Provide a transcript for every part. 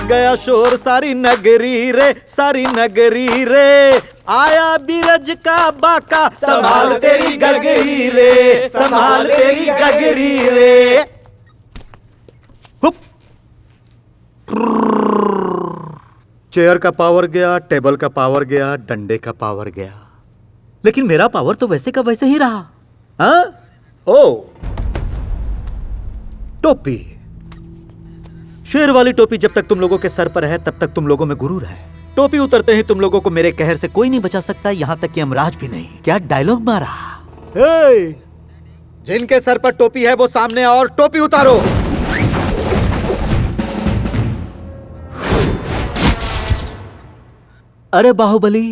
गया शोर सारी नगरी रे, सारी नगरी रे। आया बीरज का बाका, संभाल तेरी गगरी रे, संभाल तेरी गगरी रे। चेयर का पावर गया, टेबल का पावर गया, डंडे का पावर गया, लेकिन मेरा पावर तो वैसे का वैसे ही रहा। हाँ? ओ, टोपी। शेर वाली टोपी जब तक तुम लोगों के सर पर है तब तक तुम लोगों में गुरूर है। टोपी उतरते ही तुम लोगों को मेरे कहर से कोई नहीं बचा सकता, यहां तक कि यमराज भी नहीं। क्या डायलॉग मारा। जिनके सर पर टोपी है वो सामने आओ और टोपी उतारो। अरे बाहुबली,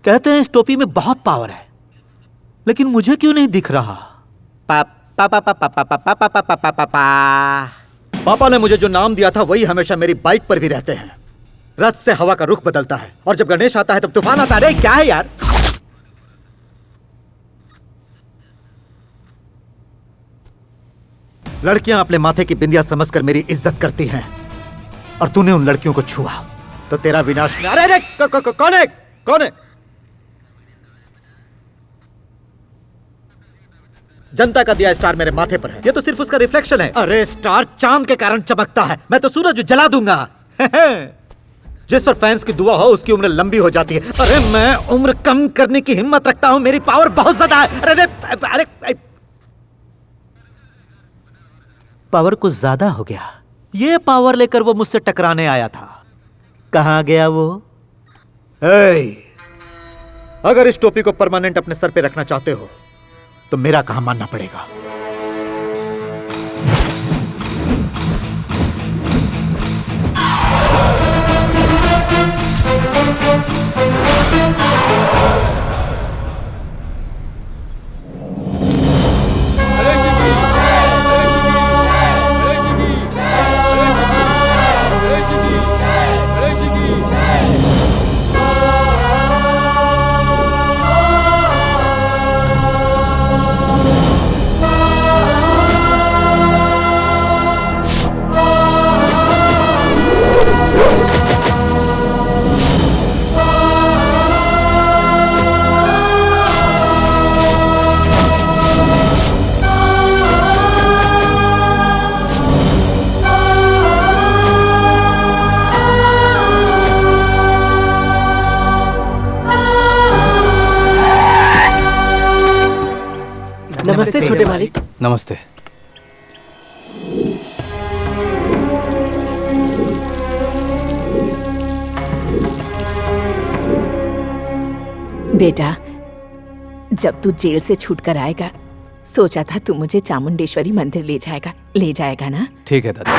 कहते हैं इस टोपी में बहुत पावर है, लेकिन मुझे क्यों नहीं दिख रहा? पापा ने मुझे जो नाम दिया था वही हमेशा मेरी बाइक पर भी रहते हैं। रथ से हवा का रुख बदलता है और जब गणेश आता है तब तूफान आता है। अरे क्या है यार? लड़कियां अपने माथे की बिंदिया समझकर मेरी इज्जत करती हैं और तूने उन लड़कियों को छुआ तो तेरा विनाश। अरे अरे कौन है? कौन है? जनता का दिया स्टार मेरे माथे पर है, ये तो सिर्फ उसका रिफ्लेक्शन है। अरे स्टार चांद के कारण चमकता है, मैं तो सूरज जला दूंगा। जिस पर फैंस की दुआ हो उसकी उम्र लंबी हो जाती है। अरे मैं उम्र कम करने की हिम्मत रखता हूं, मेरी पावर बहुत ज्यादा है। अरे अरे अरे पावर कुछ ज्यादा हो गया। ये पावर लेकर वो मुझसे टकराने आया था, कहां गया वो? अगर इस टोपी को परमानेंट अपने सर पे रखना चाहते हो तो मेरा कहां मानना पड़ेगा। नमस्ते छोटे मालिक। नमस्ते। बेटा, जब तू जेल से छूटकर आएगा सोचा था तू मुझे चामुंडेश्वरी मंदिर ले जाएगा ना? ठीक है दादा।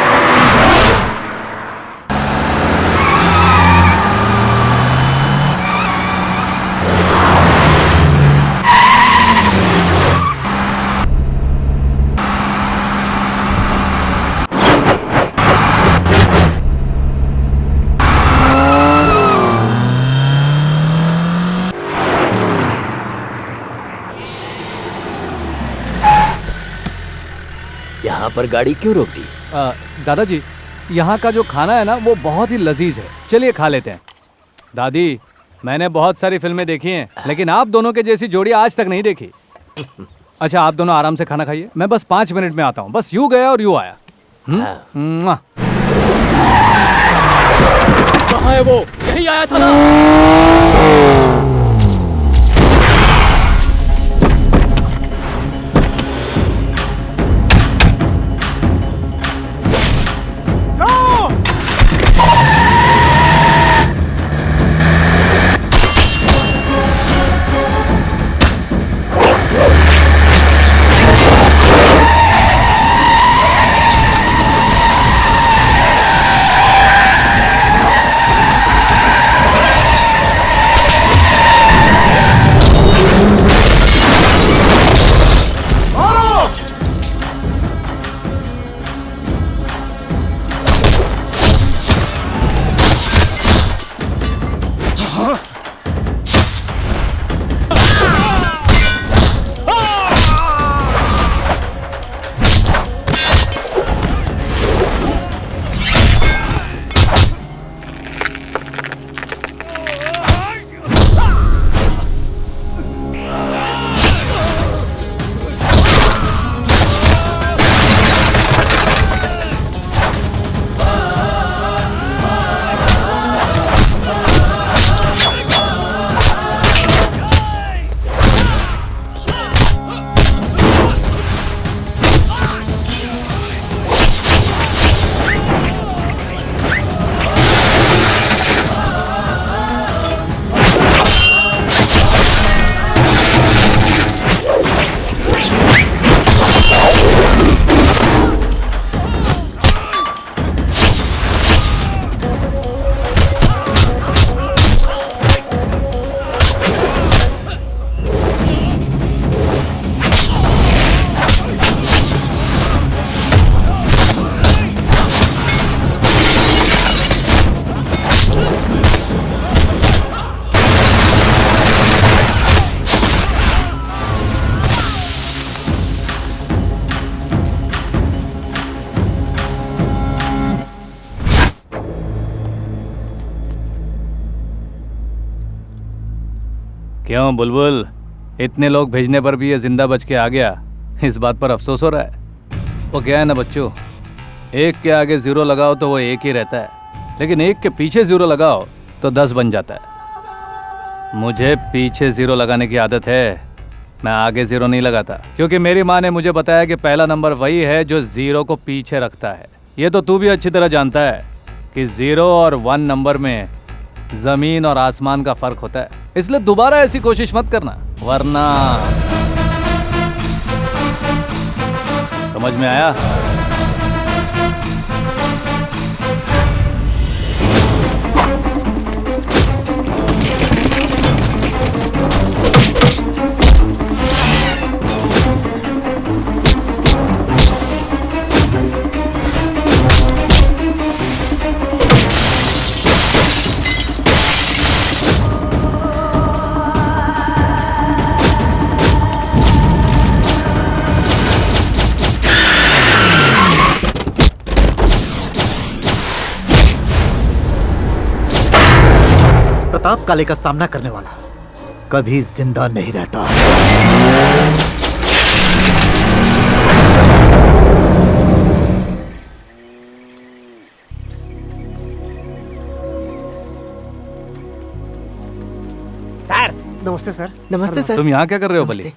यहाँ पर गाड़ी क्यों रोक दी? दादाजी, यहाँ का जो खाना है ना वो बहुत ही लजीज है, चलिए खा लेते हैं। दादी, मैंने बहुत सारी फिल्में देखी हैं, लेकिन आप दोनों के जैसी जोड़ी आज तक नहीं देखी। अच्छा, आप दोनों आराम से खाना खाइए, मैं बस 5 मिनट में आता हूँ। बस यूं गया और यूं आया। कहाँ है वो? यहीं आया था ना? क्यों बुलबुल, इतने लोग भेजने पर भी ये जिंदा बच के आ गया, इस बात पर अफसोस हो रहा है? वो क्या है ना बच्चों, एक के आगे जीरो लगाओ तो वो एक ही रहता है, लेकिन एक के पीछे जीरो लगाओ तो 10 बन जाता है। मुझे पीछे जीरो लगाने की आदत है, मैं आगे जीरो नहीं लगाता, क्योंकि मेरी माँ ने मुझे बताया कि पहला नंबर वही है जो जीरो को पीछे रखता है। ये तो तू भी अच्छी तरह जानता है कि 0 और 1 नंबर में जमीन और आसमान का फर्क होता है, इसलिए दोबारा ऐसी कोशिश मत करना, वरना। समझ में आया? प्रताप काले का सामना करने वाला कभी जिंदा नहीं रहता। सर नमस्ते सर। नमस्ते सर। तुम यहाँ क्या कर रहे हो बली?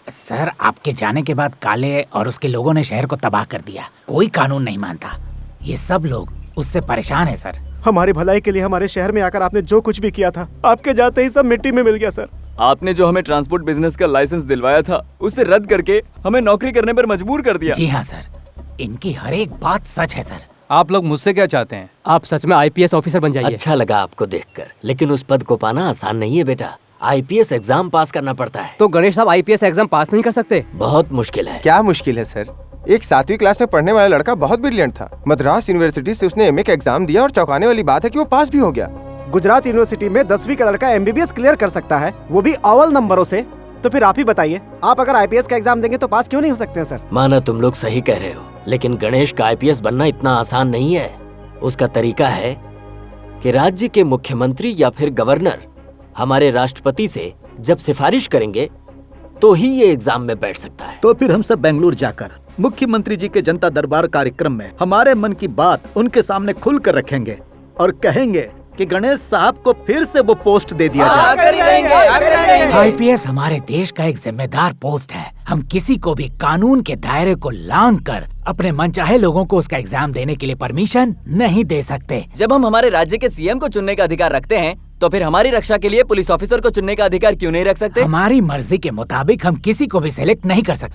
सर आपके जाने के बाद काले और उसके लोगों ने शहर को तबाह कर दिया, कोई कानून नहीं मानता, ये सब लोग उससे परेशान है सर। हमारी भलाई के लिए हमारे शहर में आकर आपने जो कुछ भी किया था, आपके जाते ही सब मिट्टी में मिल गया सर। आपने जो हमें ट्रांसपोर्ट बिजनेस का लाइसेंस दिलवाया था उसे रद्द करके हमें नौकरी करने पर मजबूर कर दिया। जी हाँ सर, इनकी हर एक बात सच है सर। आप लोग मुझसे क्या चाहते हैं? आप सच में आईपीएस ऑफिसर बन जाइए। अच्छा लगा आपको देखकर, लेकिन उस पद को पाना आसान नहीं है बेटा। आईपीएस एग्जाम पास करना पड़ता है। तो गणेश साहब आईपीएस एग्जाम पास नहीं कर सकते? बहुत मुश्किल है। क्या मुश्किल है सर? एक 7वीं क्लास में पढ़ने वाला लड़का बहुत ब्रिलियंट था, मद्रास यूनिवर्सिटी से उसने एमए का एग्जाम दिया और चौंकाने वाली बात है कि वो पास भी हो गया। गुजरात यूनिवर्सिटी में 10वीं का लड़का एमबीबीएस क्लियर कर सकता है, वो भी अव्वल नंबरों से। तो फिर आप ही बताइए, आप अगर आईपीएस का एग्जाम देंगे तो पास क्यों नहीं हो सकते हैं सर? माना तुम लोग सही कह रहे हो, लेकिन गणेश का आईपीएस बनना इतना आसान नहीं है। उसका तरीका है कि राज्य के मुख्यमंत्री या फिर गवर्नर हमारे राष्ट्रपति से जब सिफारिश करेंगे तो ही ये एग्जाम में बैठ सकता है। तो फिर हम सब बेंगलुरु जाकर मुख्यमंत्री जी के जनता दरबार कार्यक्रम में हमारे मन की बात उनके सामने खुल कर रखेंगे और कहेंगे कि गणेश साहब को फिर से वो पोस्ट दे दिया जाए। आईपीएस हमारे देश का एक जिम्मेदार पोस्ट है। हम किसी को भी कानून के दायरे को लांघकर अपने मनचाहे लोगों को उसका एग्जाम देने के लिए परमिशन नहीं दे सकते। जब हम हमारे राज्य के सीएम को चुनने का अधिकार रखते हैं तो फिर हमारी रक्षा के लिए पुलिस ऑफिसर को चुनने का अधिकार क्यों नहीं रख सकते? हमारी मर्जी के मुताबिक हम किसी को भी सिलेक्ट नहीं कर सकते।